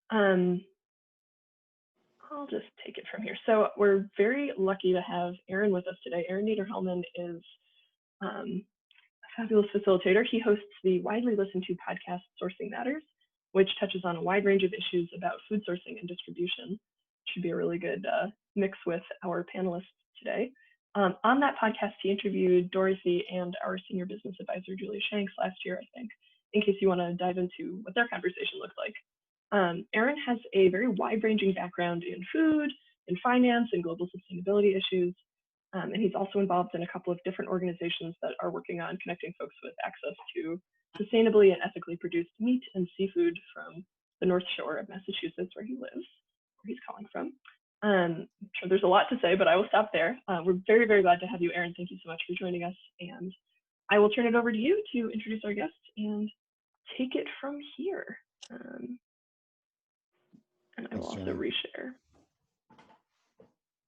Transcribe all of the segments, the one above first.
Um, I'll just take it from here. So we're very lucky to have Aaron with us today. Aaron Niederhelman is a fabulous facilitator. He hosts the widely listened to podcast Sourcing Matters, which touches on a wide range of issues about food sourcing and distribution. Should be a really good mix with our panelists today. On that podcast, he interviewed Dorothy and our senior business advisor, Julia Shanks, last year, I think, in case you want to dive into what their conversation looked like. Aaron has a very wide-ranging background in food, in finance, and global sustainability issues. And he's also involved in a couple of different organizations that are working on connecting folks with access to sustainably and ethically produced meat and seafood from the North Shore of Massachusetts, where he lives, where he's calling from. I'm sure there's a lot to say, but I will stop there. We're very, very glad to have you, Aaron. Thank you so much for joining us. And I will turn it over to you to introduce our guests and take it from here. And I will also reshare.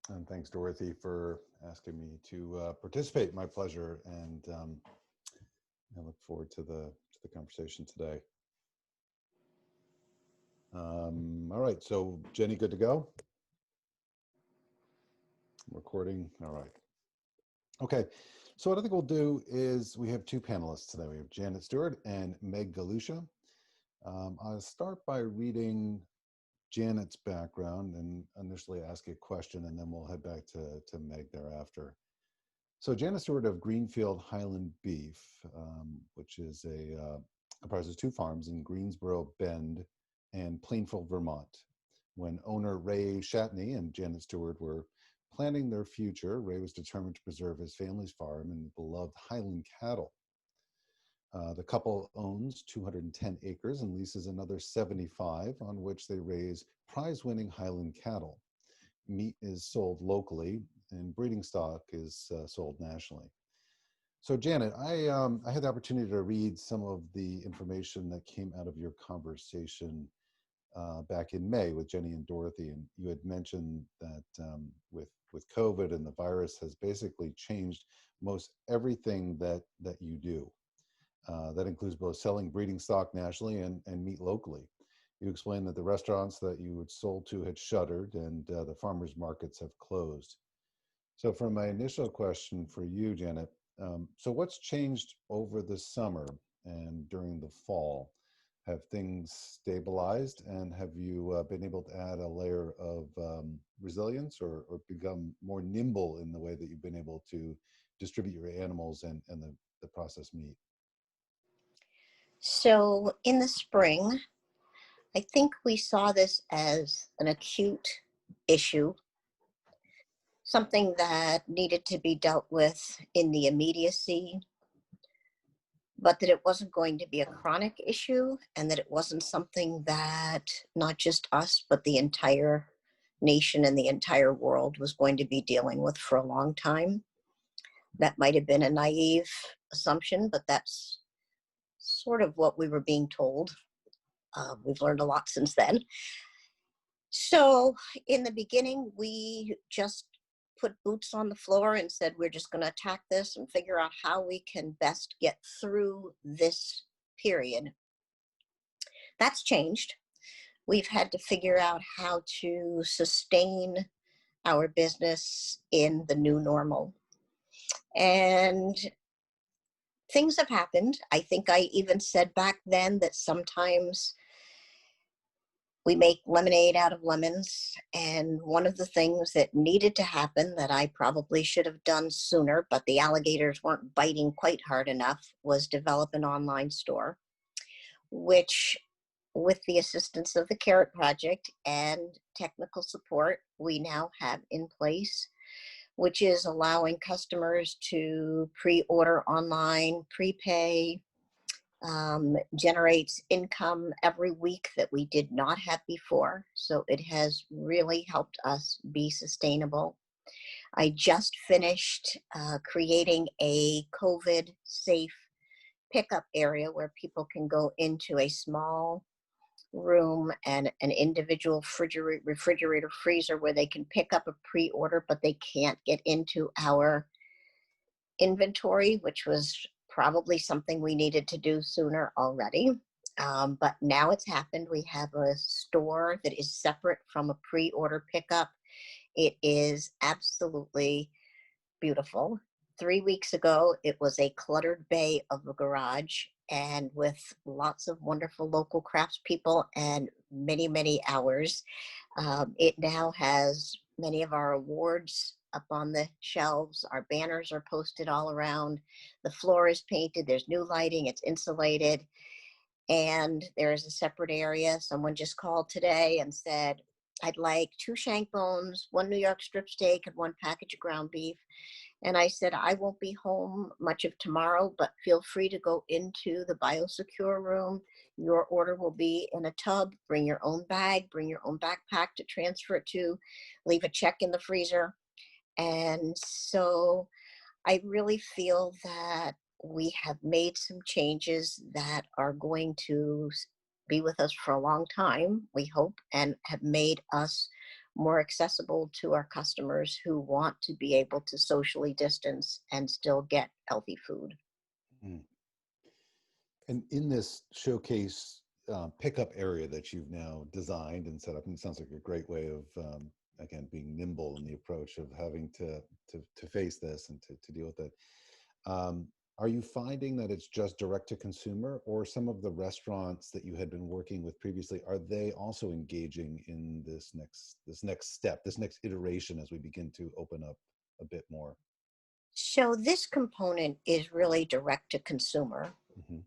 And thanks, Dorothy, for asking me to participate. My pleasure, and I look forward to the conversation today. All right, so Jenny, good to go? Recording, all right. Okay, so what I think we'll do is we have two panelists today. We have Janet Steward and Meg Galeucia. I'll start by reading Janet's background and initially ask a question, and then we'll head back to Meg thereafter. So Janet Steward of Greenfield Highland Beef, which is comprises two farms in Greensboro Bend and Plainfield, Vermont. When owner Ray Shatney and Janet Steward were planning their future, Ray was determined to preserve his family's farm and beloved Highland cattle. The couple owns 210 acres and leases another 75 on which they raise prize-winning Highland cattle. Meat is sold locally and breeding stock is sold nationally. So Janet, I had the opportunity to read some of the information that came out of your conversation back in May with Jenny and Dorothy, and you had mentioned that with COVID and the virus has basically changed most everything that you do. That includes both selling breeding stock nationally and meat locally. You explained that the restaurants that you had sold to had shuttered and the farmers markets have closed. So from my initial question for you, Janet, so what's changed over the summer and during the fall? Have things stabilized, and have you been able to add a layer of resilience or become more nimble in the way that you've been able to distribute your animals and the processed meat? So in the spring, I think we saw this as an acute issue, something that needed to be dealt with in the immediacy, but that it wasn't going to be a chronic issue, and that it wasn't something that not just us, but the entire nation and the entire world was going to be dealing with for a long time. That might have been a naive assumption, but that's sort of what we were being told. We've learned a lot since then. So in the beginning, we just put boots on the floor and said, we're just going to attack this and figure out how we can best get through this period. That's changed. We've had to figure out how to sustain our business in the new normal. And things have happened. I think I even said back then that sometimes we make lemonade out of lemons. And one of the things that needed to happen that I probably should have done sooner, but the alligators weren't biting quite hard enough, was develop an online store, which, with the assistance of the Carrot Project and technical support, we now have in place, which is allowing customers to pre-order online, prepay, generates income every week that we did not have before. So it has really helped us be sustainable. I just finished creating a COVID-safe pickup area where people can go into a small room and an individual refrigerator freezer where they can pick up a pre-order, but they can't get into our inventory, which was probably something we needed to do sooner already. But now it's happened. We have a store that is separate from a pre-order pickup. It is absolutely beautiful. 3 weeks ago, it was a cluttered bay of a garage, and with lots of wonderful local craftspeople and many, many hours. It now has many of our awards up on the shelves. Our banners are posted all around. The floor is painted. There's new lighting. It's insulated. And there is a separate area. Someone just called today and said, I'd like 2 shank bones, 1 New York strip steak, and 1 package of ground beef. And I said, I won't be home much of tomorrow, but feel free to go into the biosecure room. Your order will be in a tub. Bring your own bag, bring your own backpack to transfer it to, leave a check in the freezer. And so I really feel that we have made some changes that are going to be with us for a long time, we hope, and have made us more accessible to our customers who want to be able to socially distance and still get healthy food. Mm. And in this showcase pickup area that you've now designed and set up, and it sounds like a great way of, again, being nimble in the approach of having to face this and to deal with it. Are you finding that it's just direct to consumer, or some of the restaurants that you had been working with previously, are they also engaging in this next step, this next iteration as we begin to open up a bit more? So this component is really direct to consumer. Mm-hmm.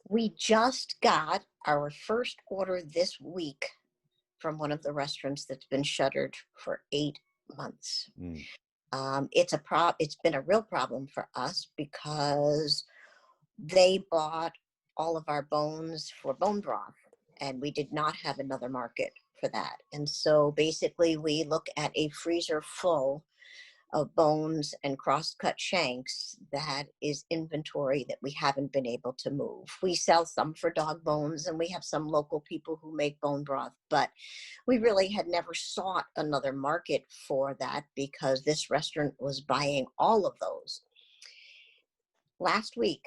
We just got our first order this week from one of the restaurants that's been shuttered for 8 months. Mm. It's been a real problem for us because they bought all of our bones for bone broth, and we did not have another market for that. And so basically we look at a freezer full of bones and cross-cut shanks that is inventory that we haven't been able to move. We sell some for dog bones, and we have some local people who make bone broth, but we really had never sought another market for that because this restaurant was buying all of those. Last week,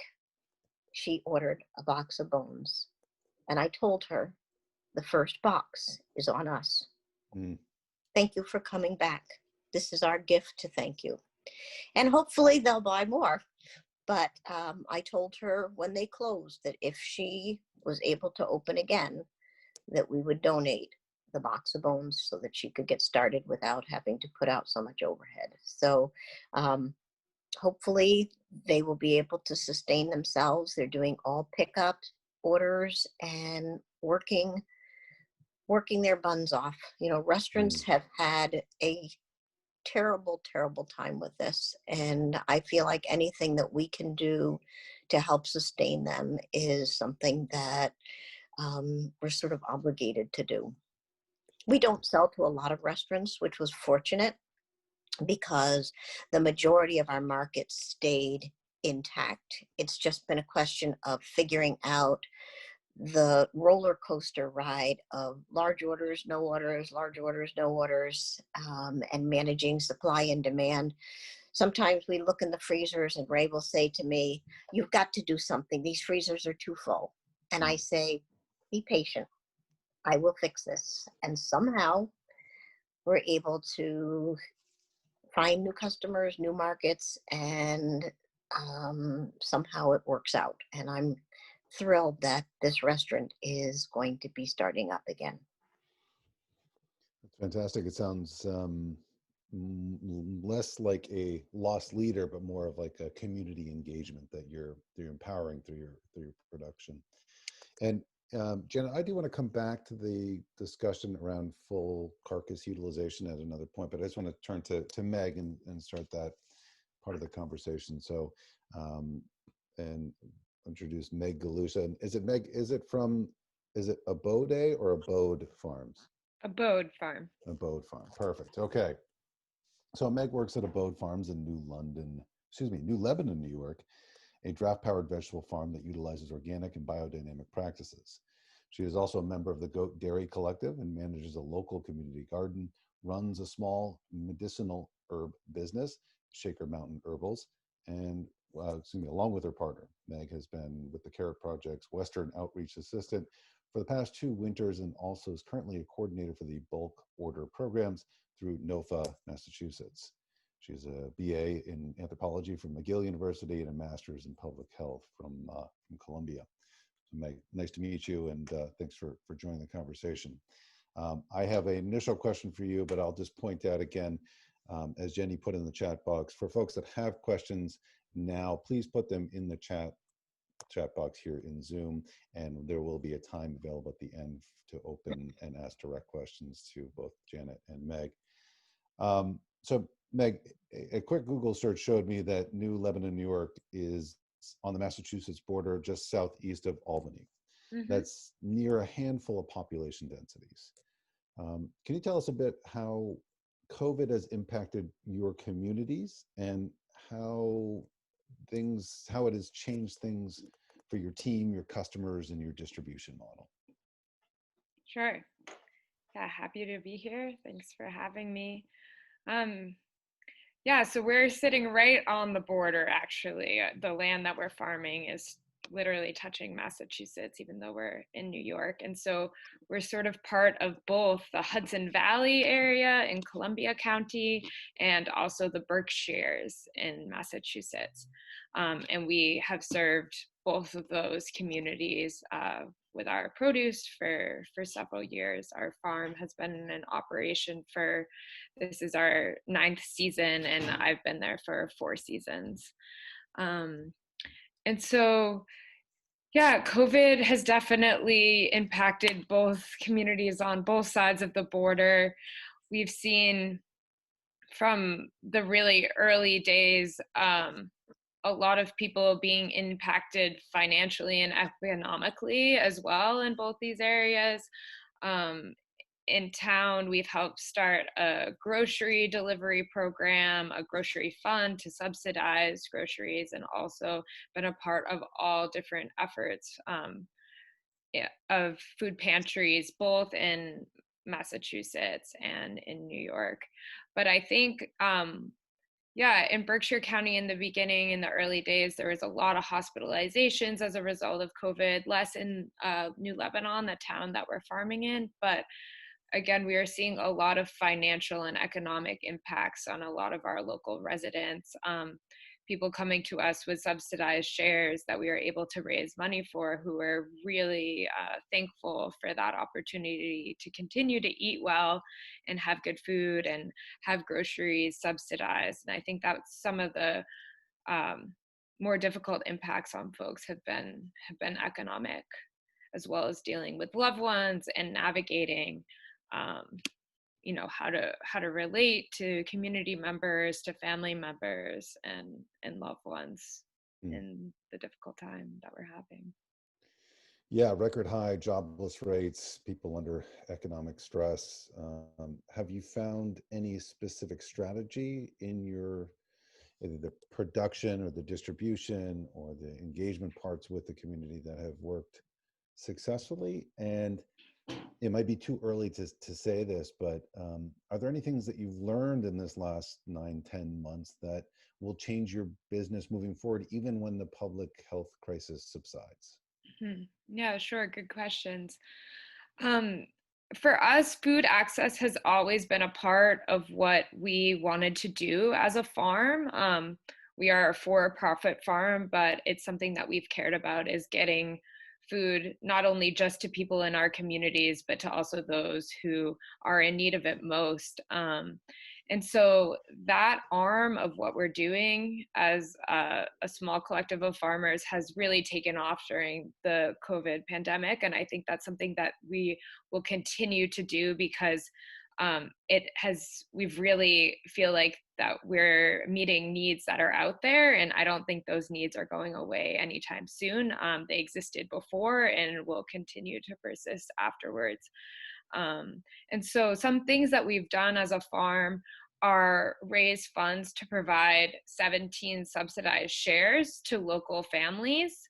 she ordered a box of bones, and I told her the first box is on us. Mm. Thank you for coming back. This is our gift to thank you. And hopefully they'll buy more. But I told her when they closed that if she was able to open again, that we would donate the box of bones so that she could get started without having to put out so much overhead. So hopefully they will be able to sustain themselves. They're doing all pickup orders and working their buns off. You know, restaurants have had a terrible, terrible time with this. And I feel like anything that we can do to help sustain them is something that we're sort of obligated to do. We don't sell to a lot of restaurants, which was fortunate because the majority of our market stayed intact. It's just been a question of figuring out the roller coaster ride of large orders, no orders, large orders, no orders, and managing supply and demand. Sometimes we look in the freezers and Ray will say to me, you've got to do something. These freezers are too full. And I say, be patient. I will fix this. And somehow we're able to find new customers, new markets, and somehow it works out. And I'm thrilled that this restaurant is going to be starting up again. That's fantastic. It sounds less like a lost leader, but more of like a community engagement that you're empowering through your production. And Janet, I do want to come back to the discussion around full carcass utilization at another point, but I just want to turn to Meg and start that part of the conversation. So, and introduce Meg Galeucia. And is it Abode or Abode Farms? Abode Farm. Abode Farm. Perfect. Okay. So Meg works at Abode Farms in New Lebanon, New York, a draft-powered vegetable farm that utilizes organic and biodynamic practices. She is also a member of the Goat Dairy Collective and manages a local community garden, runs a small medicinal herb business, Shaker Mountain Herbals, and along with her partner. Meg has been with the CARE Project's Western Outreach Assistant for the past 2 winters and also is currently a coordinator for the bulk order programs through NOFA, Massachusetts. She's a BA in anthropology from McGill University and a master's in public health from Columbia. So Meg, nice to meet you, and thanks for joining the conversation. I have an initial question for you, but I'll just point out again, as Jenny put in the chat box, for folks that have questions now, please put them in the chat box here in Zoom, and there will be a time available at the end to open and ask direct questions to both Janet and Meg. So Meg, a quick Google search showed me that New Lebanon, New York is on the Massachusetts border, just southeast of Albany. Mm-hmm. That's near a handful of population densities. Can you tell us a bit how COVID has impacted your communities and how it has changed things for your team, your customers, and your distribution model? Sure. Yeah, happy to be here. Thanks for having me. Yeah, so we're sitting right on the border, actually. The land that we're farming is literally touching Massachusetts, even though we're in New York. And so we're sort of part of both the Hudson Valley area in Columbia County and also the Berkshires in Massachusetts. And we have served both of those communities with our produce for several years. Our farm has been in operation this is our 9th season, and I've been there for 4 seasons. And so, yeah, COVID has definitely impacted both communities on both sides of the border. We've seen from the really early days, a lot of people being impacted financially and economically as well in both these areas. In town, we've helped start a grocery delivery program, a grocery fund to subsidize groceries, and also been a part of all different efforts of food pantries, both in Massachusetts and in New York. But I think, in Berkshire County in the beginning, in the early days, there was a lot of hospitalizations as a result of COVID, less in New Lebanon, the town that we're farming in. But again, we are seeing a lot of financial and economic impacts on a lot of our local residents. People coming to us with subsidized shares that we are able to raise money for, who are really thankful for that opportunity to continue to eat well and have good food and have groceries subsidized. And I think that's some of the more difficult impacts on folks have been economic, as well as dealing with loved ones and navigating how to relate to community members, to family members, and loved ones in the difficult time that we're having. Yeah, record high jobless rates, people under economic stress. Have you found any specific strategy in either the production or the distribution or the engagement parts with the community that have worked successfully? And it might be too early to say this, but are there any things that you've learned in this last 9-10 months that will change your business moving forward, even when the public health crisis subsides? Mm-hmm. Yeah, sure. Good questions. For us, food access has always been a part of what we wanted to do as a farm. We are a for-profit farm, but it's something that we've cared about, is getting food not only just to people in our communities, but to also those who are in need of it most. And so that arm of what we're doing as a small collective of farmers has really taken off during the COVID pandemic. And I think that's something that we will continue to do, because we've really feel like that we're meeting needs that are out there, and I don't think those needs are going away anytime soon. They existed before and will continue to persist afterwards. And so some things that we've done as a farm are raise funds to provide 17 subsidized shares to local families.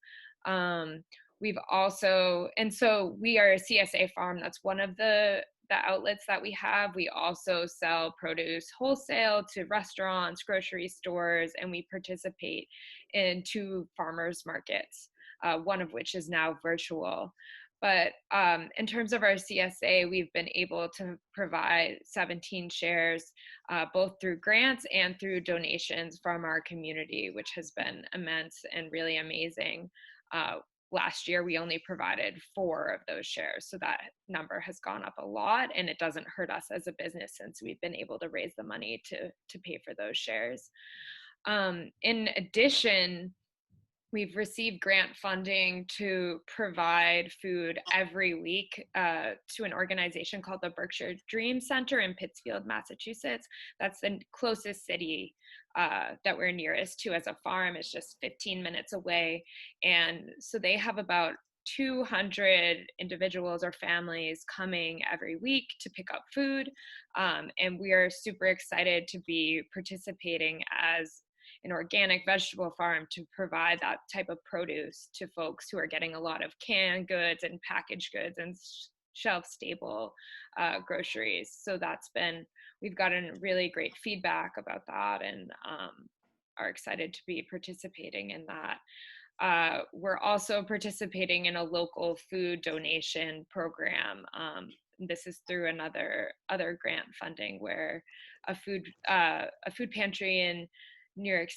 We've also, and so we are a CSA farm. That's one of the the outlets that we have, we also sell produce wholesale to restaurants, grocery stores, and we participate in 2 farmers markets, one of which is now virtual. But in terms of our CSA, we've been able to provide 17 shares, both through grants and through donations from our community, which has been immense and really amazing. Last year, we only provided 4 of those shares. So that number has gone up a lot, and it doesn't hurt us as a business since we've been able to raise the money to pay for those shares. In addition, we've received grant funding to provide food every week to an organization called the Berkshire Dream Center in Pittsfield, Massachusetts. That's the closest city that we're nearest to as a farm. It's just 15 minutes away. And so they have about 200 individuals or families coming every week to pick up food. And we are super excited to be participating as an organic vegetable farm to provide that type of produce to folks who are getting a lot of canned goods and packaged goods and shelf stable groceries. So we've gotten really great feedback about that, and are excited to be participating in that. We're also participating in a local food donation program. This is through other grant funding, where a food pantry in New York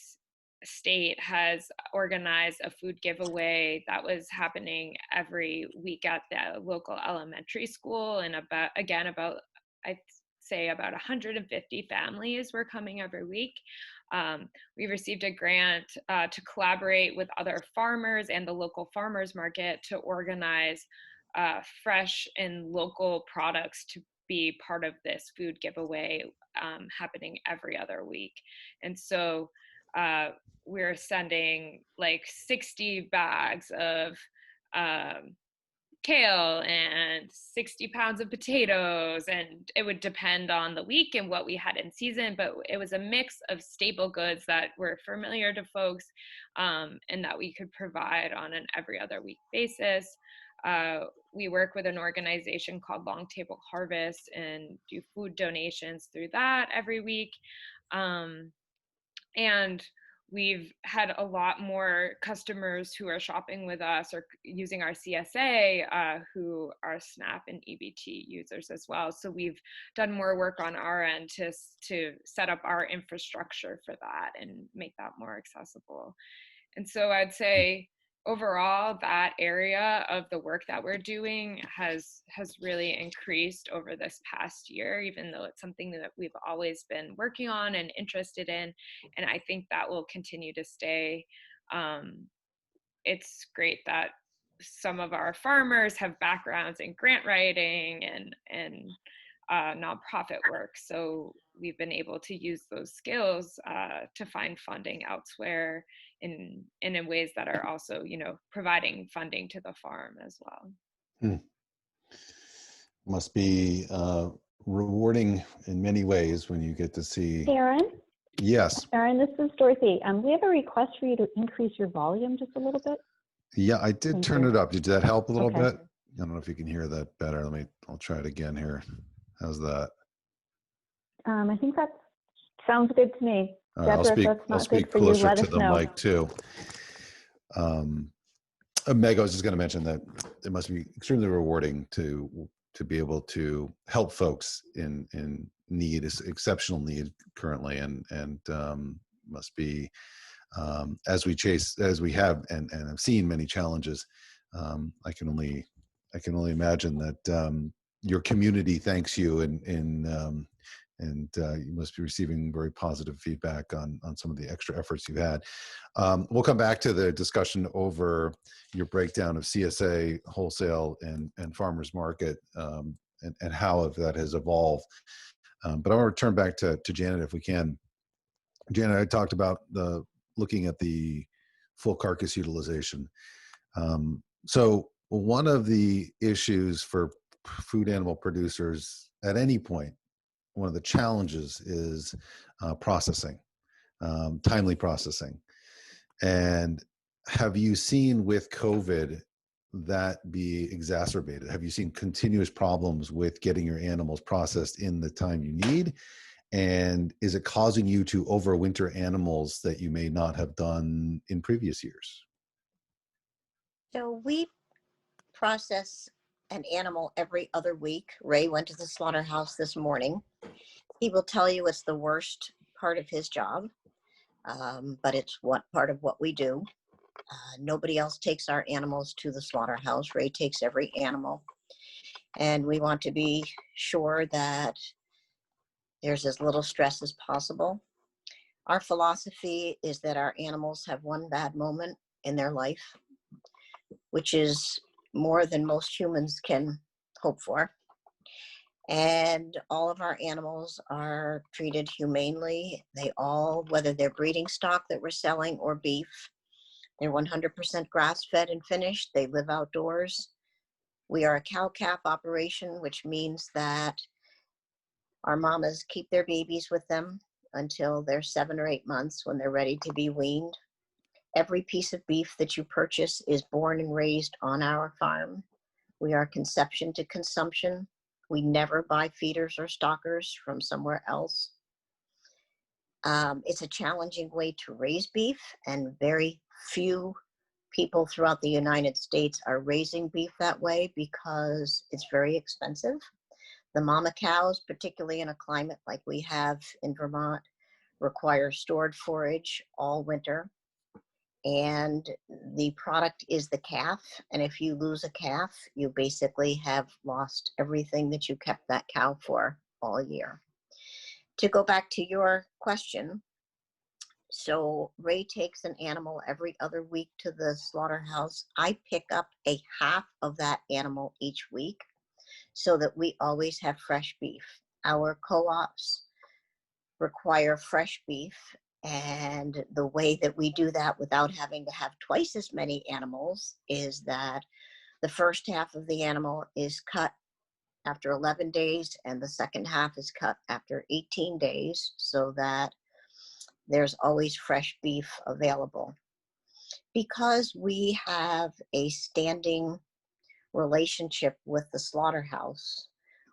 State has organized a food giveaway that was happening every week at the local elementary school, and I'd say about 150 families were coming every week. We received a grant to collaborate with other farmers and the local farmers market to organize fresh and local products to be part of this food giveaway happening every other week. And so we're sending like 60 bags of kale and 60 pounds of potatoes, and it would depend on the week and what we had in season, but it was a mix of staple goods that were familiar to folks and that we could provide on an every other week basis. We work with an organization called Long Table Harvest and do food donations through that every week. And we've had a lot more customers who are shopping with us or using our CSA who are SNAP and EBT users as well. So we've done more work on our end to set up our infrastructure for that and make that more accessible. And so I'd say overall, that area of the work that we're doing has really increased over this past year, even though it's something that we've always been working on and interested in. And I think that will continue to stay. It's great that some of our farmers have backgrounds in grant writing and nonprofit work. So we've been able to use those skills to find funding elsewhere in ways that are also, providing funding to the farm as well. Must be rewarding in many ways when you get to see. Aaron? Yes. Aaron, this is Dorothy. We have a request for you to increase your volume just a little bit. Yeah, I did Thank turn you. it up. Did that help a little Okay. bit? I don't know if you can hear that better. I'll try it again here. How's that? I think that sounds good to me. All right, Deborah, if that's I'll not speak good for you, closer let to us the know. mic too. Meg, I was just going to mention that it must be extremely rewarding to be able to help folks in need, is exceptional need currently, and must be as we have and have seen many challenges. I can only imagine that your community thanks you, and you must be receiving very positive feedback on some of the extra efforts you've had. We'll come back to the discussion over your breakdown of CSA, wholesale, and farmers market, and how that has evolved. But I want to turn back to Janet if we can. Janet, I talked about looking at the full carcass utilization. So one of the issues for food animal producers at any point, one of the challenges is processing, timely processing. And have you seen with COVID that be exacerbated? Have you seen continuous problems with getting your animals processed in the time you need? And is it causing you to overwinter animals that you may not have done in previous years? So we process an animal every other week. Ray went to the slaughterhouse this morning. He will tell you it's the worst part of his job, but it's what part of what we do. Nobody else takes our animals to the slaughterhouse. Ray takes every animal, and we want to be sure that there's as little stress as possible. Our philosophy is that our animals have one bad moment in their life, which is more than most humans can hope for. And all of our animals are treated humanely. They all, whether they're breeding stock that we're selling or beef, they're 100% grass-fed and finished. They live outdoors. We are a cow-calf operation, which means that our mamas keep their babies with them until they're 7 or 8 months when they're ready to be weaned. Every piece of beef that you purchase is born and raised on our farm. We are conception to consumption. We never buy feeders or stockers from somewhere else. It's a challenging way to raise beef, and very few people throughout the United States are raising beef that way because it's very expensive. The mama cows, particularly in a climate like we have in Vermont, require stored forage all winter. And the product is the calf. And if you lose a calf, you basically have lost everything that you kept that cow for all year. To go back to your question, so Ray takes an animal every other week to the slaughterhouse. I pick up a half of that animal each week so that we always have fresh beef. Our co-ops require fresh beef, and the way that we do that without having to have twice as many animals is that the first half of the animal is cut after 11 days and the second half is cut after 18 days so that there's always fresh beef available. Because we have a standing relationship with the slaughterhouse,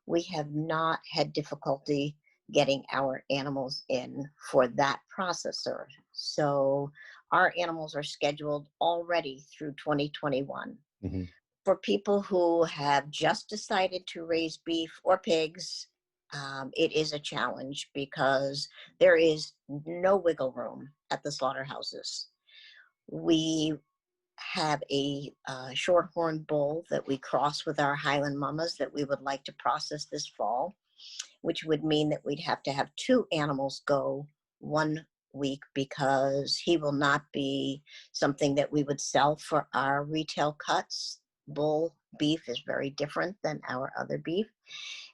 we have not had difficulty getting our animals in for that processor. So our animals are scheduled already through 2021. Mm-hmm. For people who have just decided to raise beef or pigs, it is a challenge because there is no wiggle room at the slaughterhouses. We have a shorthorn bull that we cross with our Highland mamas that we would like to process this fall, which would mean that we'd have to have 2 animals go 1 week because he will not be something that we would sell for our retail cuts. Bull beef is very different than our other beef.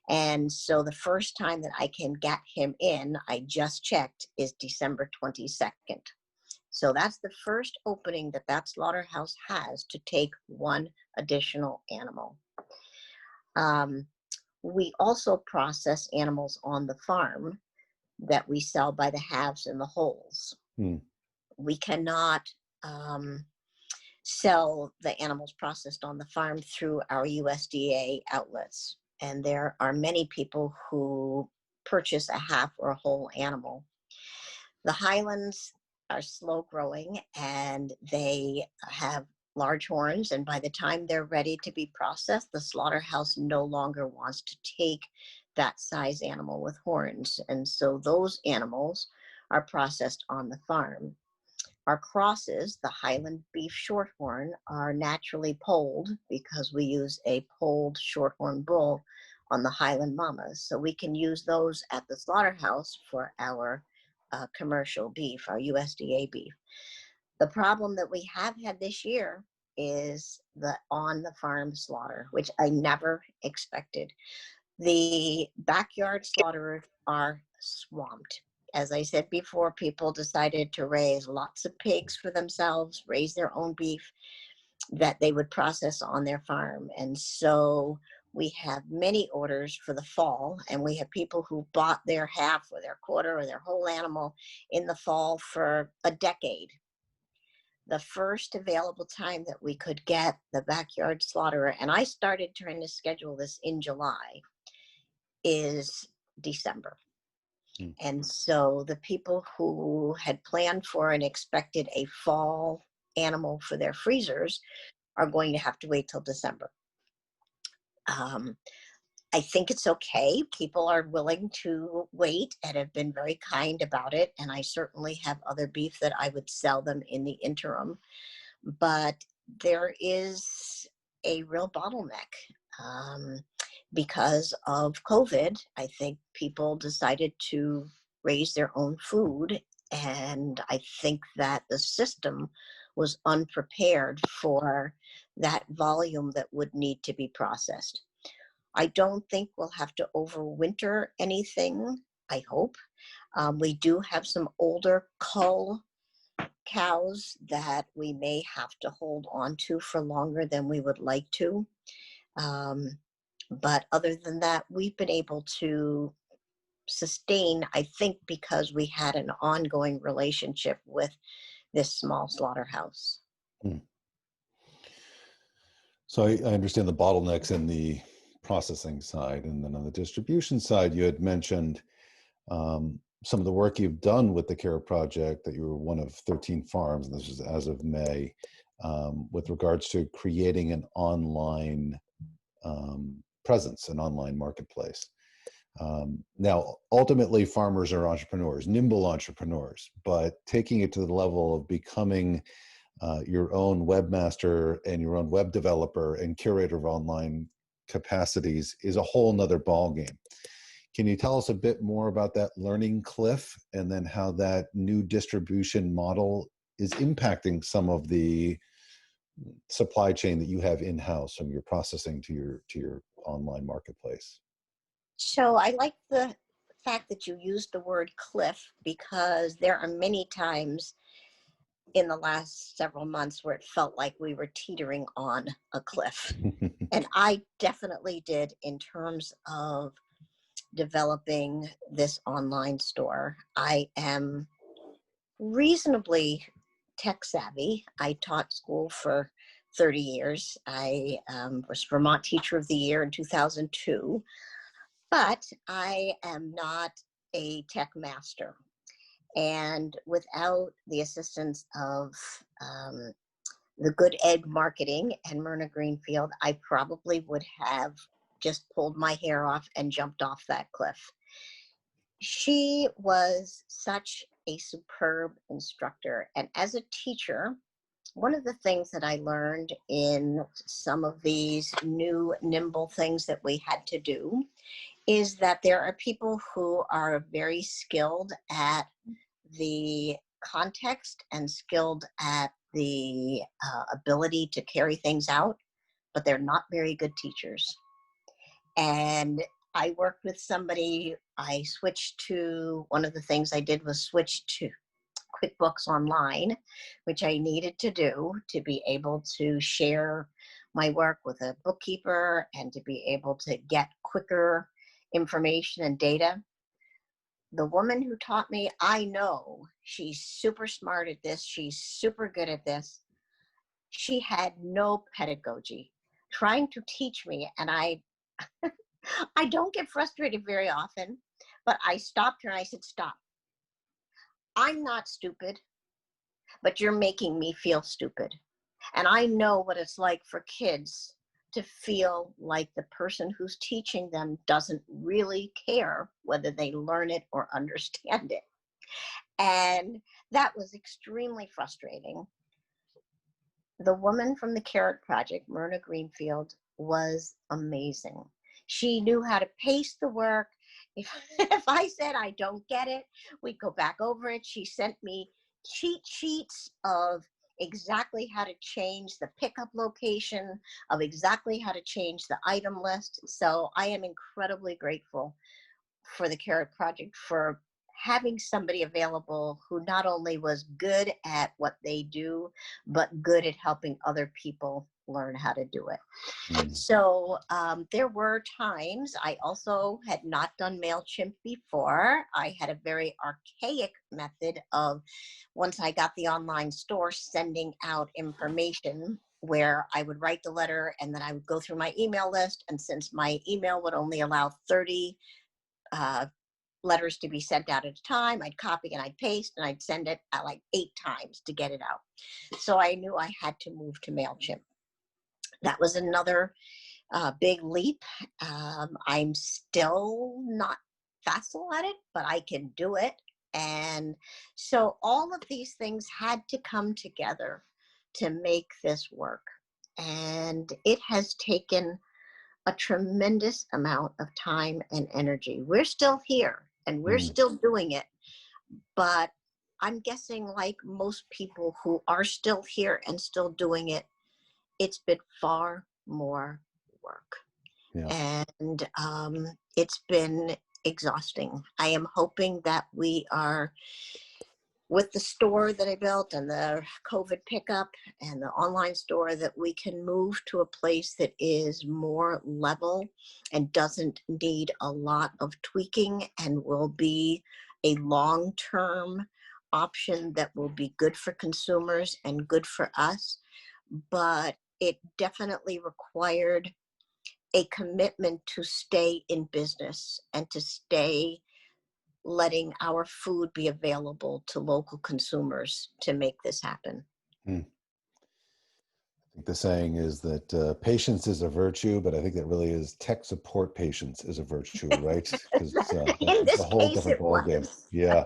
And so the first time that I can get him in, I just checked, is December 22nd. So that's the first opening that slaughterhouse has to take 1 additional animal. We also process animals on the farm that we sell by the halves and the wholes. We cannot sell the animals processed on the farm through our USDA outlets. And there are many people who purchase a half or a whole animal. The Highlands are slow growing and they have large horns, and by the time they're ready to be processed, the slaughterhouse no longer wants to take that size animal with horns, and so those animals are processed on the farm. Our crosses, the Highland Beef Shorthorn, are naturally polled because we use a polled Shorthorn bull on the Highland mamas, so we can use those at the slaughterhouse for our commercial beef, our USDA beef. The problem that we have had this year is the on-the-farm slaughter, which I never expected. The backyard slaughterers are swamped. As I said before, people decided to raise lots of pigs for themselves, raise their own beef that they would process on their farm. And so we have many orders for the fall, and we have people who bought their half or their quarter or their whole animal in the fall for a decade. the first available time that we could get the backyard slaughterer, and I started trying to schedule this in July, is December. And so the people who had planned for and expected a fall animal for their freezers are going to have to wait till December. I think it's okay. People are willing to wait and have been very kind about it. And I certainly have other beef that I would sell them in the interim. But there is a real bottleneck. Because of COVID, I think people decided to raise their own food. And I think that the system was unprepared for that volume that would need to be processed. I don't think we'll have to overwinter anything, I hope. We do have some older cull cows that we may have to hold on to for longer than we would like to. But other than that, we've been able to sustain, I think, because we had an ongoing relationship with this small slaughterhouse. So I understand the bottlenecks in the processing side, and then on the distribution side, you had mentioned some of the work you've done with the CARE project, that you were one of 13 farms, and this is as of May, with regards to creating an online presence, an online marketplace. Now, ultimately, farmers are entrepreneurs, nimble entrepreneurs, but taking it to the level of becoming your own webmaster and your own web developer and curator of online capacities is a whole nother ballgame. Can you tell us a bit more about that learning cliff, and then how that new distribution model is impacting some of the supply chain that you have in-house, from your processing to your online marketplace? So I like the fact that you used the word cliff, because there are many times in the last several months where it felt like we were teetering on a cliff. And I definitely did, in terms of developing this online store. I am reasonably tech savvy. I taught school for 30 years. I was Vermont Teacher of the Year in 2002, but I am not a tech master. And without the assistance of the Good Egg Marketing and Myrna Greenfield, I probably would have just pulled my hair off and jumped off that cliff. She was such a superb instructor. And as a teacher, one of the things that I learned in some of these new nimble things that we had to do is that there are people who are very skilled at the context and skilled at the ability to carry things out, but they're not very good teachers. And I worked with somebody, I switched to, one of the things I did was switch to QuickBooks Online, which I needed to do to be able to share my work with a bookkeeper and to be able to get quicker information and data. The woman who taught me, I know she's super smart at this. She's super good at this. She had no pedagogy trying to teach me. And I don't get frustrated very often, but I stopped her and I said, stop. I'm not stupid, but you're making me feel stupid. And I know what it's like for kids to feel like the person who's teaching them doesn't really care whether they learn it or understand it. And that was extremely frustrating. The woman from the Carrot Project, Myrna Greenfield, was amazing. She knew how to pace the work. If I said I don't get it, we'd go back over it. She sent me cheat sheets of exactly how to change the pickup location, of exactly how to change the item list. So I am incredibly grateful for the Carrot Project for having somebody available who not only was good at what they do, but good at helping other people learn how to do it. Mm. So there were times I also had not done MailChimp before. I had a very archaic method of, once I got the online store, sending out information where I would write the letter and then I would go through my email list. And since my email would only allow 30 letters to be sent out at a time, I'd copy and I'd paste and I'd send it at like 8 times to get it out. So I knew I had to move to MailChimp. That was another big leap. I'm still not facile at it, but I can do it. And so all of these things had to come together to make this work. And it has taken a tremendous amount of time and energy. We're still here and we're still doing it, but I'm guessing, like most people who are still here and still doing it, it's been far more work. Yeah. And it's been exhausting. I am hoping that we are, with the store that I built and the COVID pickup and the online store, that we can move to a place that is more level and doesn't need a lot of tweaking and will be a long-term option that will be good for consumers and good for us. But it definitely required a commitment to stay in business and to stay letting our food be available to local consumers to make this happen. Mm. I think the saying is that patience is a virtue, but I think that really is tech support patience is a virtue, right? Because In it's a this whole case, different it ballgame. was. Yeah.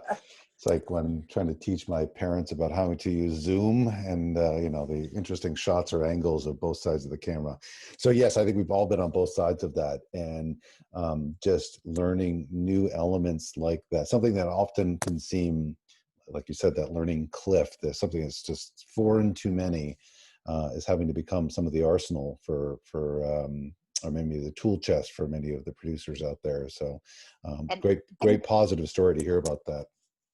It's like when trying to teach my parents about how to use Zoom and, the interesting shots or angles of both sides of the camera. So yes, I think we've all been on both sides of that, and just learning new elements like that, something that often can seem, like you said, that learning cliff, there's something that's just foreign to many, is having to become some of the arsenal for or maybe the tool chest for many of the producers out there. So And, great positive story to hear about that.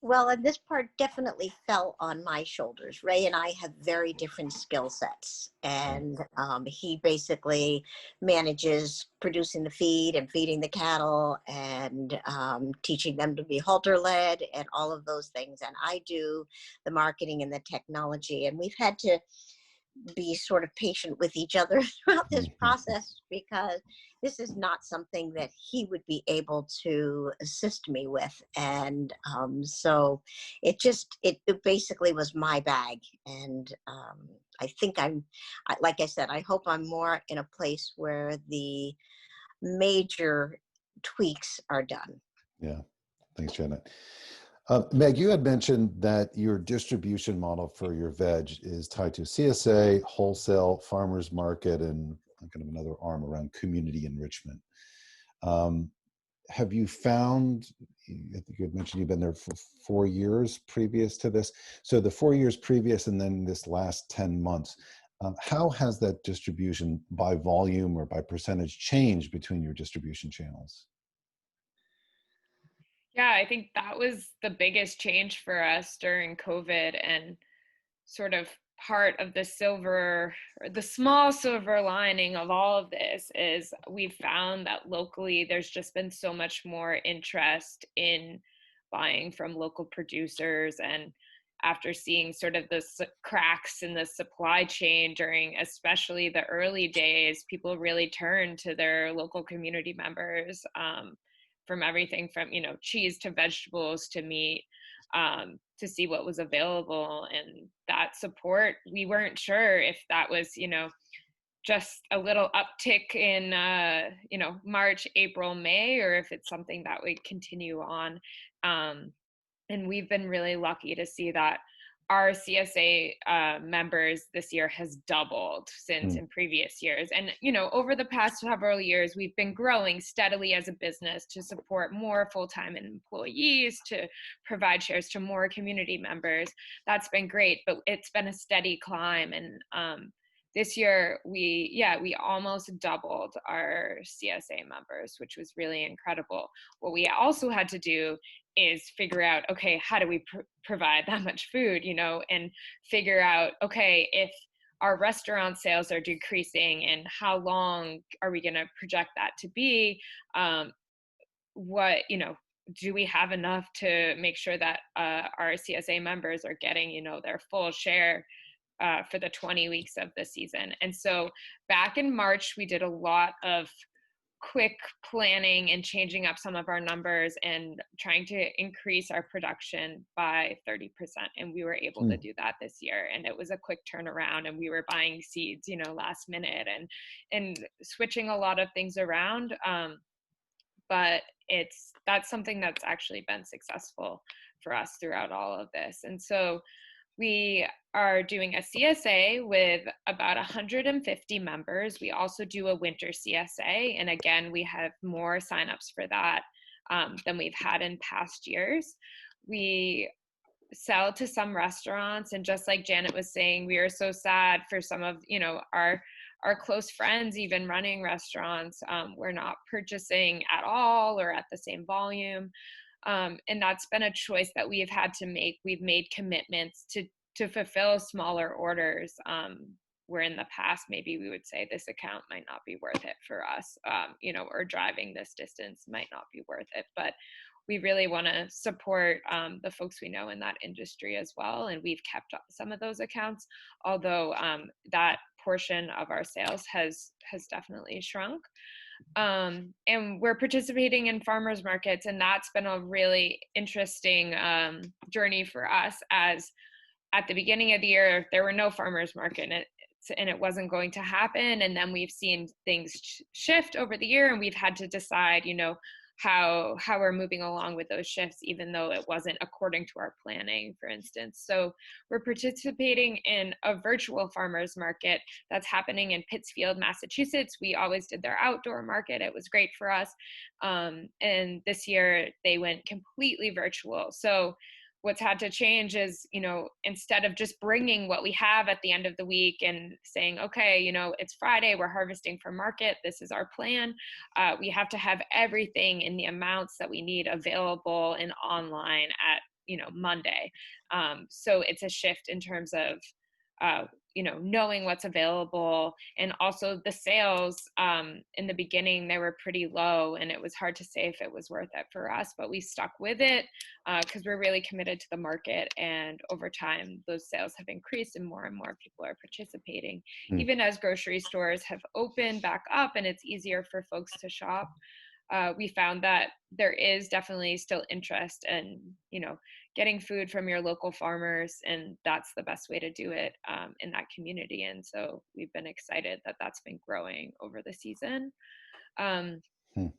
well, and this part definitely fell on my shoulders. Ray and I have very different skill sets, and he basically manages producing the feed and feeding the cattle and teaching them to be halter led and all of those things. And I do the marketing and the technology, and we've had to be sort of patient with each other throughout this process, because this is not something that he would be able to assist me with. And so it basically was my bag. And I think like I said, I hope I'm more in a place where the major tweaks are done. Yeah. Thanks, Janet. Meg, you had mentioned that your distribution model for your veg is tied to CSA, wholesale, farmers market, and kind of another arm around community enrichment. Have you found, I think you had mentioned you've been there for 4 years previous to this. So the 4 years previous and then this last 10 months, how has that distribution by volume or by percentage changed between your distribution channels? Yeah, I think that was the biggest change for us during COVID, and sort of part of the small silver lining of all of this is we've found that locally there's just been so much more interest in buying from local producers. And after seeing sort of the cracks in the supply chain during especially the early days, people really turned to their local community members, from everything from, cheese to vegetables to meat, to see what was available. And that support, we weren't sure if that was, just a little uptick in, March, April, May, or if it's something that would continue on. And we've been really lucky to see that our CSA members this year has doubled since in previous years. And, over the past several years, we've been growing steadily as a business to support more full-time employees, to provide shares to more community members. That's been great, but it's been a steady climb. And this year, we almost doubled our CSA members, which was really incredible. What we also had to do is figure out, okay, how do we provide that much food, and figure out, okay, if our restaurant sales are decreasing, and how long are we going to project that to be? What, do we have enough to make sure that our CSA members are getting, their full share for the 20 weeks of the season? And so back in March, we did a lot of quick planning and changing up some of our numbers and trying to increase our production by 30%. And we were able to do that this year. And it was a quick turnaround, and we were buying seeds, last minute and switching a lot of things around. But that's something that's actually been successful for us throughout all of this. And so we are doing a CSA with about 150 members. We also do a winter CSA. And again, we have more signups for that than we've had in past years. We sell to some restaurants, and just like Janet was saying, we are so sad for some of, our close friends, even running restaurants. We're not purchasing at all or at the same volume. And that's been a choice that we have had to make. We've made commitments to fulfill smaller orders, where in the past, maybe we would say this account might not be worth it for us, or driving this distance might not be worth it. But we really want to support the folks we know in that industry as well. And we've kept some of those accounts, although that portion of our sales has definitely shrunk. And we're participating in farmers markets, and that's been a really interesting journey for us, as at the beginning of the year, there were no farmers market and it wasn't going to happen. And then we've seen things shift over the year, and we've had to decide, how we're moving along with those shifts, even though it wasn't according to our planning, for instance. So we're participating in a virtual farmers market that's happening in Pittsfield, Massachusetts. We always did their outdoor market. It was great for us. And this year they went completely virtual. So what's had to change is, instead of just bringing what we have at the end of the week and saying, okay, it's Friday, we're harvesting for market, this is our plan. We have to have everything in the amounts that we need available and online at, Monday. So it's a shift in terms of, knowing what's available. And also the sales, in the beginning, they were pretty low, and it was hard to say if it was worth it for us, but we stuck with it because we're really committed to the market. And over time, those sales have increased and more people are participating. Even as grocery stores have opened back up and it's easier for folks to shop, we found that there is definitely still interest in, getting food from your local farmers, and that's the best way to do it in that community. And so we've been excited that that's been growing over the season. And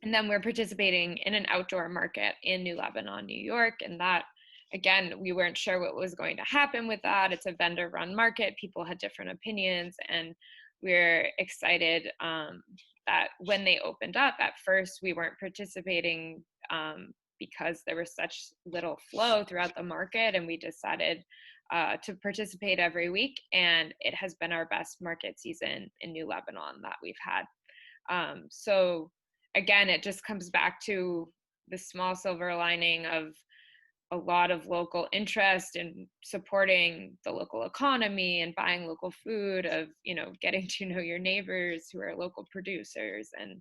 then we're participating in an outdoor market in New Lebanon, New York, and that, again, we weren't sure what was going to happen with that. It's a vendor-run market. People had different opinions, and we're excited that when they opened up, at first we weren't participating because there was such little flow throughout the market, and we decided to participate every week, and it has been our best market season in New Lebanon that we've had. So again, it just comes back to the small silver lining of a lot of local interest in supporting the local economy and buying local food, of, getting to know your neighbors who are local producers, and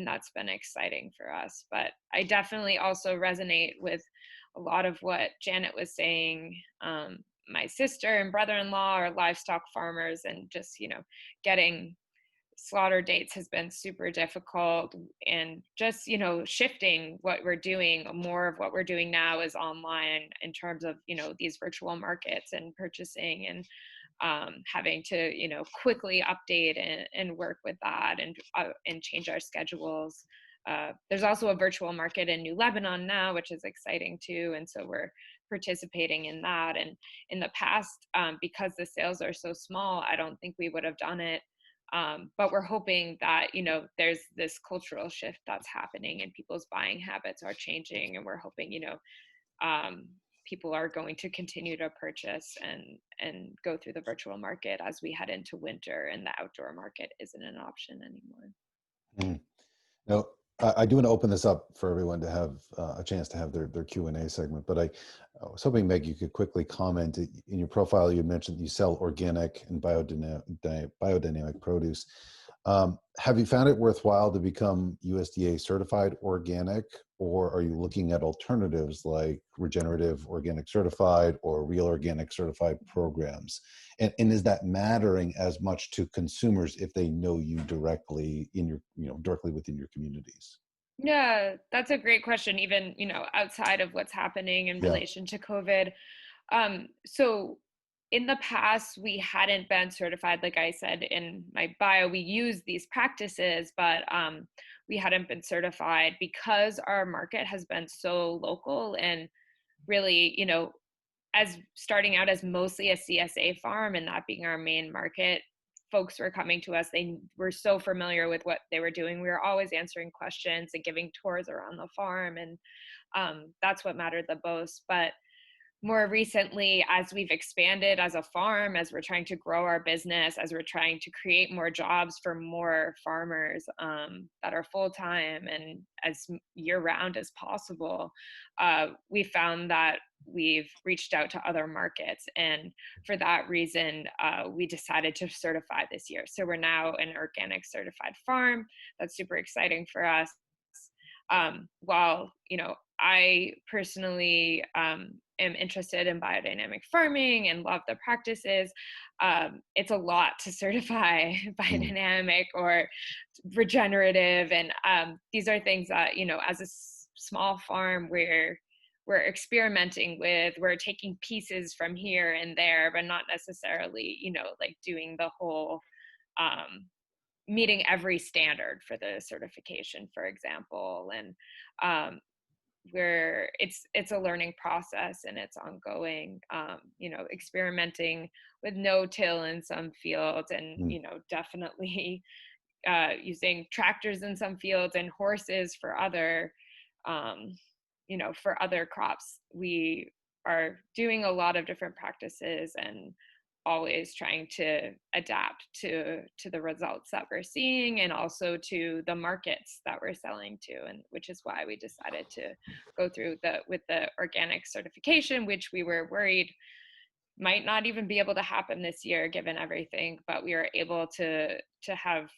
that's been exciting for us. But I definitely also resonate with a lot of what Janet was saying. My sister and brother-in-law are livestock farmers, and just, getting slaughter dates has been super difficult, and just, shifting what we're doing. More of what we're doing now is online in terms of, these virtual markets and purchasing, and having to, quickly update and work with that, and change our schedules. There's also a virtual market in New Lebanon now, which is exciting too. And so we're participating in that. And in the past, because the sales are so small, I don't think we would have done it. But we're hoping that, there's this cultural shift that's happening, and people's buying habits are changing. And we're hoping, people are going to continue to purchase and go through the virtual market as we head into winter, and the outdoor market isn't an option anymore. Now, I do want to open this up for everyone to have a chance to have their Q&A segment, but I was hoping, Meg, you could quickly comment. In your profile, you mentioned you sell organic and biodynamic produce. Have you found it worthwhile to become USDA certified organic, or are you looking at alternatives like regenerative organic certified or real organic certified programs? And is that mattering as much to consumers if they know you directly in your, directly within your communities? Yeah, that's a great question, even, outside of what's happening in Yeah. relation to COVID. So in the past, we hadn't been certified. Like I said in my bio, we use these practices, but we hadn't been certified because our market has been so local and really, as starting out as mostly a CSA farm and that being our main market, folks were coming to us. They were so familiar with what they were doing. We were always answering questions and giving tours around the farm. And that's what mattered the most. But more recently, as we've expanded as a farm, as we're trying to grow our business, as we're trying to create more jobs for more farmers that are full-time and as year-round as possible, we found that we've reached out to other markets. And for that reason, we decided to certify this year. So we're now an organic certified farm. That's super exciting for us. While, I personally am interested in biodynamic farming and love the practices, it's a lot to certify biodynamic or regenerative. And these are things that, as a small farm, we're experimenting with. We're taking pieces from here and there, but not necessarily, like doing the whole, meeting every standard for the certification, for example. And where it's a learning process and it's ongoing, experimenting with no-till in some fields and, definitely using tractors in some fields and horses for other, for other crops. We are doing a lot of different practices and always trying to adapt to the results that we're seeing and also to the markets that we're selling to, and which is why we decided to go through with the organic certification, which we were worried might not even be able to happen this year given everything, but we were able to have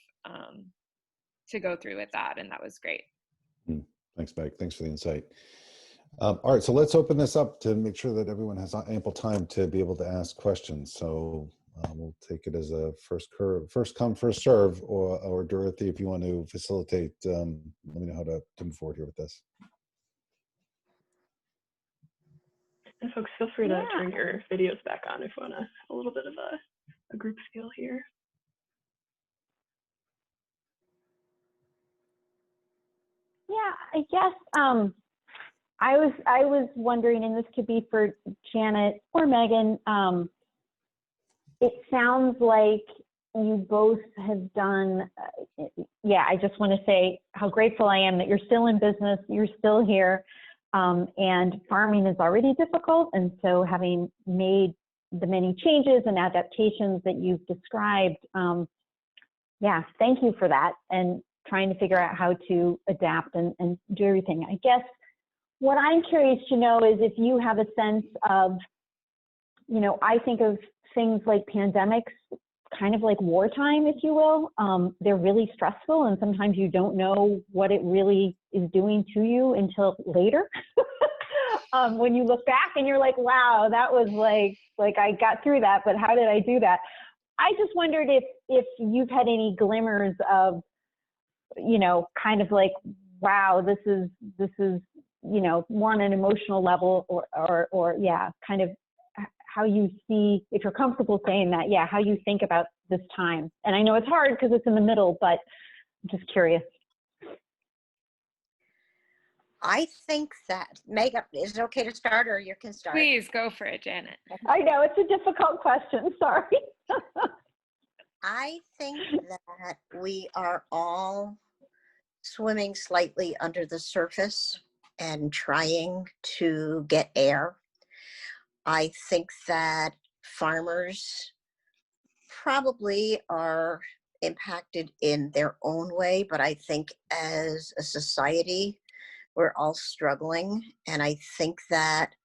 to go through with that, and that was great. Thanks, Meg. Thanks for the insight. All right, so let's open this up to make sure that everyone has ample time to be able to ask questions. So we'll take it as a first come, first serve, or Dorothy, if you want to facilitate, let me know how to move forward here with this. And folks, feel free to turn your videos back on if you want a little bit of a group feel here. Yeah, I guess I was wondering, and this could be for Janet or Megan, it sounds like you both have done, I just want to say how grateful I am that you're still in business, you're still here, and farming is already difficult. And so having made the many changes and adaptations that you've described, thank you for that, and trying to figure out how to adapt and do everything. I guess what I'm curious to know is if you have a sense of, I think of things like pandemics kind of like wartime, if you will. They're really stressful, and sometimes you don't know what it really is doing to you until later. When you look back and you're like, wow, that was like I got through that, but how did I do that? I just wondered if you've had any glimmers of, kind of like, wow, this is more on an emotional level, or kind of how you see, if you're comfortable saying that, how you think about this time. And I know it's hard because it's in the middle, but I'm just curious. I think that, Meg, is it okay to start, or you can start? Please go for it, Janet. I know it's a difficult question, sorry. I think that we are all swimming slightly under the surface and trying to get air. I think that farmers probably are impacted in their own way, but I think as a society, we're all struggling. And I think that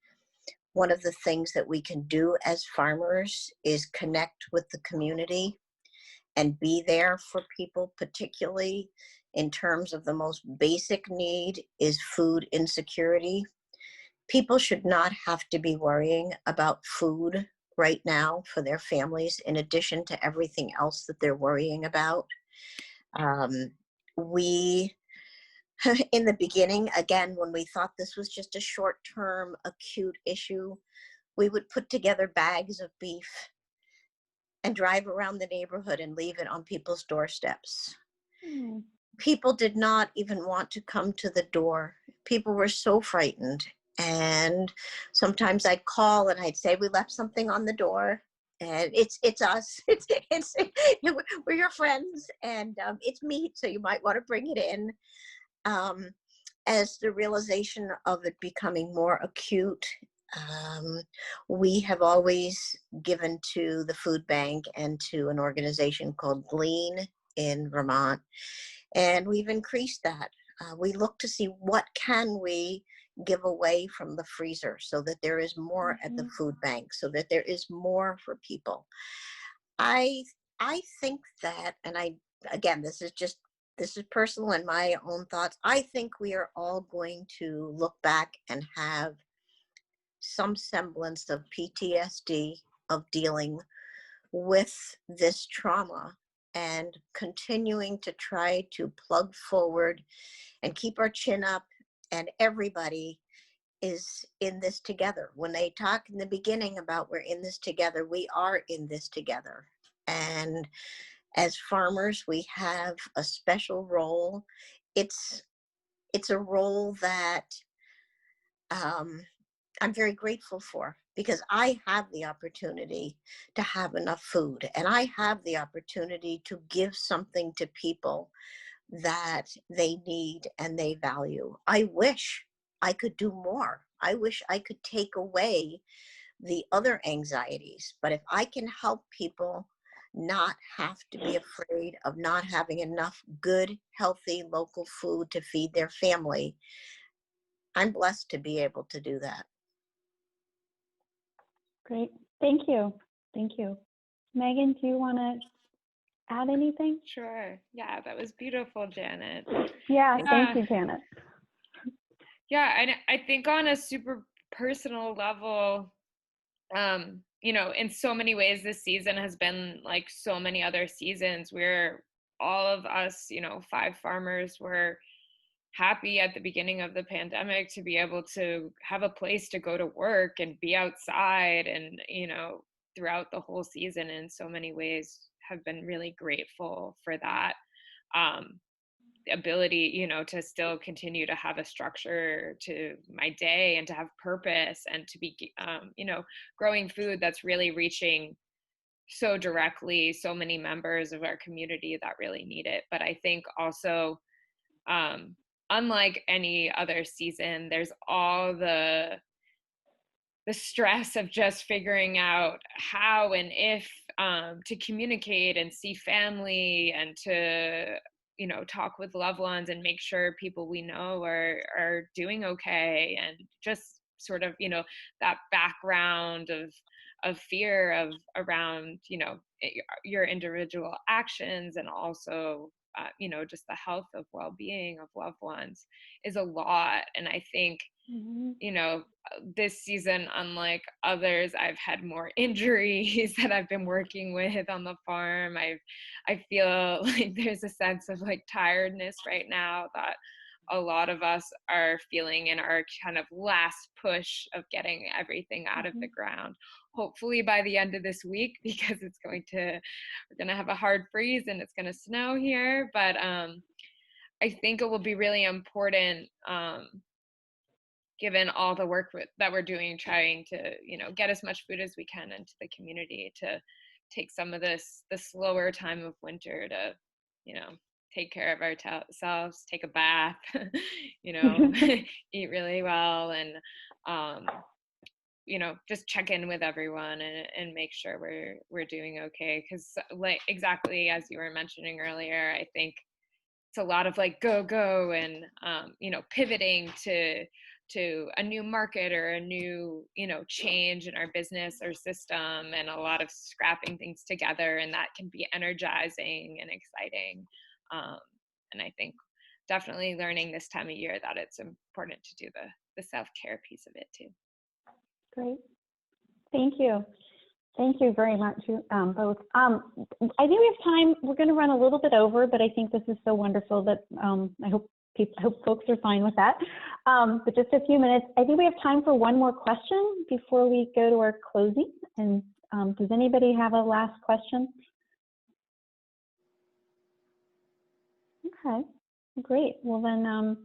one of the things that we can do as farmers is connect with the community and be there for people, particularly in terms of the most basic need is food insecurity. People should not have to be worrying about food right now for their families, in addition to everything else that they're worrying about. We, in the beginning, again, when we thought this was just a short-term acute issue, we would put together bags of beef and drive around the neighborhood and leave it on people's doorsteps. Mm. People did not even want to come to the door. People were so frightened. And sometimes I'd call and I'd say, we left something on the door, and it's us. It's we're your friends, and it's meat, so you might want to bring it in. As the realization of it becoming more acute, we have always given to the food bank and to an organization called Glean in Vermont, and we've increased that. We look to see what can we give away from the freezer so that there is more at the food bank, so that there is more for people. I think that, and again, this is personal and my own thoughts. I think we are all going to look back and have some semblance of PTSD of dealing with this trauma and continuing to try to plug forward and keep our chin up. And everybody is in this together. When they talk in the beginning about we're in this together, we are in this together. And as farmers, we have a special role. It's a role that I'm very grateful for, because I have the opportunity to have enough food, and I have the opportunity to give something to people that they need and they value. I wish I could do more. I wish I could take away the other anxieties, but if I can help people not have to be afraid of not having enough good, healthy, local food to feed their family, I'm blessed to be able to do that. Great. Thank you. Thank you. Megan, do you want to add anything? Sure. Yeah, that was beautiful, Janet. Yeah, thank you, Janet. Yeah, I think on a super personal level, in so many ways, this season has been like so many other seasons where all of us, 5 farmers were happy at the beginning of the pandemic to be able to have a place to go to work and be outside, and, throughout the whole season in so many ways have been really grateful for that. Ability, to still continue to have a structure to my day and to have purpose and to be, growing food that's really reaching so directly so many members of our community that really need it. But I think also, unlike any other season, there's all the stress of just figuring out how and if to communicate and see family and to talk with loved ones and make sure people we know are doing okay, and just sort of that background of fear around your individual actions, and also just the health of well-being of loved ones is a lot. And I think this season, unlike others, I've had more injuries that I've been working with on the farm. I feel like there's a sense of like tiredness right now that a lot of us are feeling in our kind of last push of getting everything out of the ground. Hopefully by the end of this week, because we're going to have a hard freeze and it's going to snow here. But I think it will be really important, given all the work that we're doing, trying to, get as much food as we can into the community, to take some of the slower time of winter to, take care of ourselves, take a bath, eat really well, and, just check in with everyone and make sure we're doing okay. Because like exactly as you were mentioning earlier, I think it's a lot of like go and pivoting to to a new market or a new, change in our business or system, and a lot of scrapping things together, and that can be energizing and exciting. And I think definitely learning this time of year that it's important to do the self-care piece of it too. Great. Thank you. Thank you very much, both. I think we have time. We're going to run a little bit over, but I think this is so wonderful that I hope folks are fine with that. But just a few minutes. I think we have time for one more question before we go to our closing. And does anybody have a last question? Okay, great. Well then,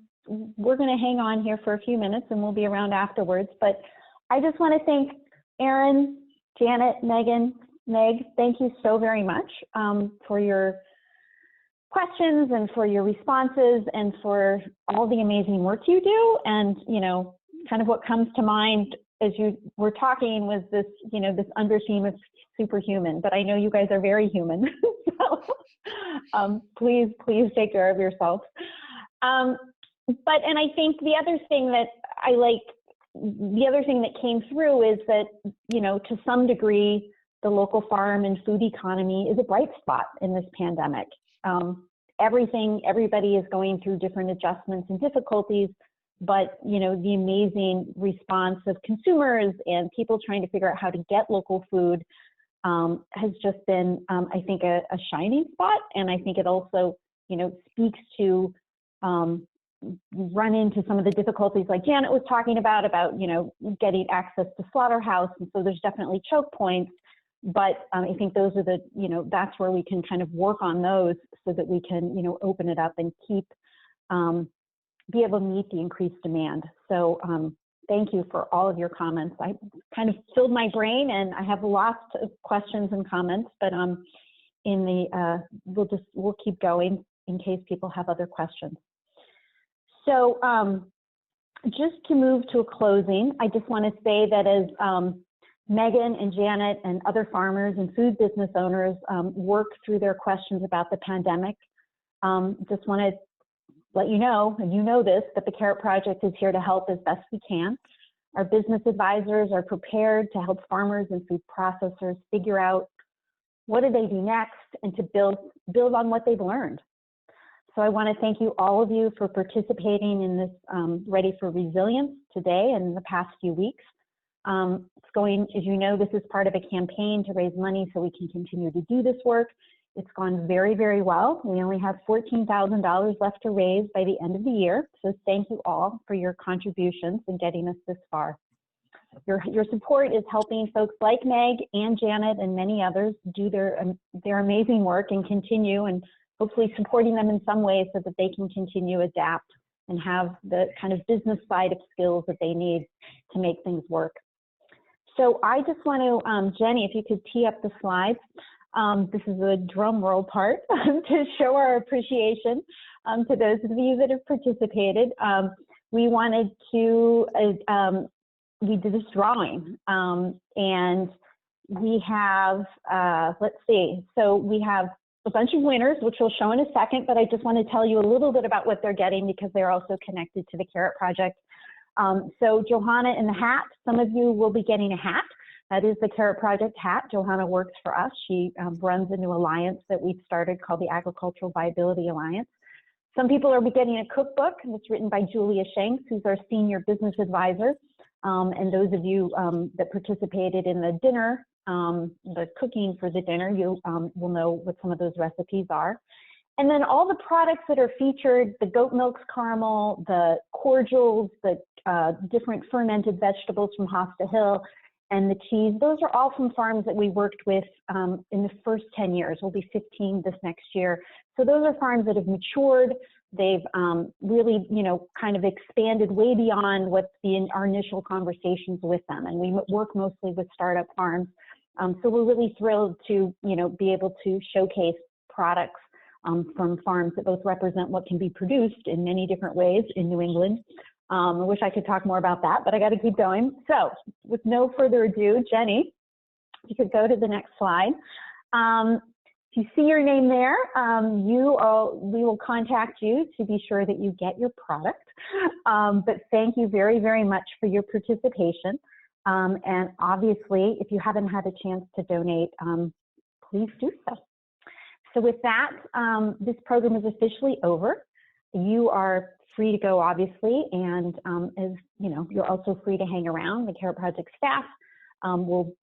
we're going to hang on here for a few minutes and we'll be around afterwards. But I just want to thank Erin, Janet, Megan, Meg, thank you so very much for your questions and for your responses and for all the amazing work you do. And, kind of what comes to mind as you were talking was this, this undertheme of superhuman, but I know you guys are very human. So please take care of yourself. And I think the other thing that came through is that, to some degree, the local farm and food economy is a bright spot in this pandemic. Everybody is going through different adjustments and difficulties, but, the amazing response of consumers and people trying to figure out how to get local food has just been, I think, a shining spot. And I think it also, speaks to run into some of the difficulties like Janet was talking about, getting access to slaughterhouse. And so there's definitely choke points, but I think those are the, that's where we can kind of work on those so that we can, open it up and be able to meet the increased demand. So thank you for all of your comments. I kind of filled my brain and I have lots of questions and comments, but we'll keep going in case people have other questions. So just to move to a closing, I just want to say that as Megan and Janet and other farmers and food business owners work through their questions about the pandemic, just want to let you know, and you know this, that the Carrot Project is here to help as best we can. Our business advisors are prepared to help farmers and food processors figure out what do they do next and to build on what they've learned. So I want to thank you, all of you, for participating in this Ready for Resilience today and in the past few weeks. It's going, as you know, this is part of a campaign to raise money so we can continue to do this work. It's gone very, very well. We only have $14,000 left to raise by the end of the year. So thank you all for your contributions in getting us this far. Your support is helping folks like Meg and Janet and many others do their amazing work and continue, and hopefully supporting them in some way so that they can continue to adapt and have the kind of business side of skills that they need to make things work. So I just want to, Jenny, if you could tee up the slides. This is a drum roll part to show our appreciation to those of you that have participated. We wanted to, we did this drawing and we have, let's see, so we have a bunch of winners, which we'll show in a second, but I just want to tell you a little bit about what they're getting because they're also connected to the Carrot Project. So Johanna in the hat, some of you will be getting a hat. That is the Carrot Project hat. Johanna works for us. She runs a new alliance that we've started called the Agricultural Viability Alliance. Some people are getting a cookbook that's written by Julia Shanks, who's our senior business advisor. And those of you that participated in the dinner, the cooking for the dinner, you will know what some of those recipes are. And then all the products that are featured, the goat milk caramel, the cordials, the different fermented vegetables from Hosta Hill, and the cheese, those are all from farms that we worked with in the first 10 years. We'll be 15 this next year. So those are farms that have matured. They've really, kind of expanded way beyond what's our initial conversations with them. And we work mostly with startup farms. So we're really thrilled to, be able to showcase products from farms that both represent what can be produced in many different ways in New England. I wish I could talk more about that, but I got to keep going. So with no further ado, Jenny, if you could go to the next slide. you see your name there, we will contact you to be sure that you get your product. But thank you very, very much for your participation. And obviously, if you haven't had a chance to donate, please do so. So with that, this program is officially over. You are free to go, obviously, and as you know, you're also free to hang around. The Carrot Project staff will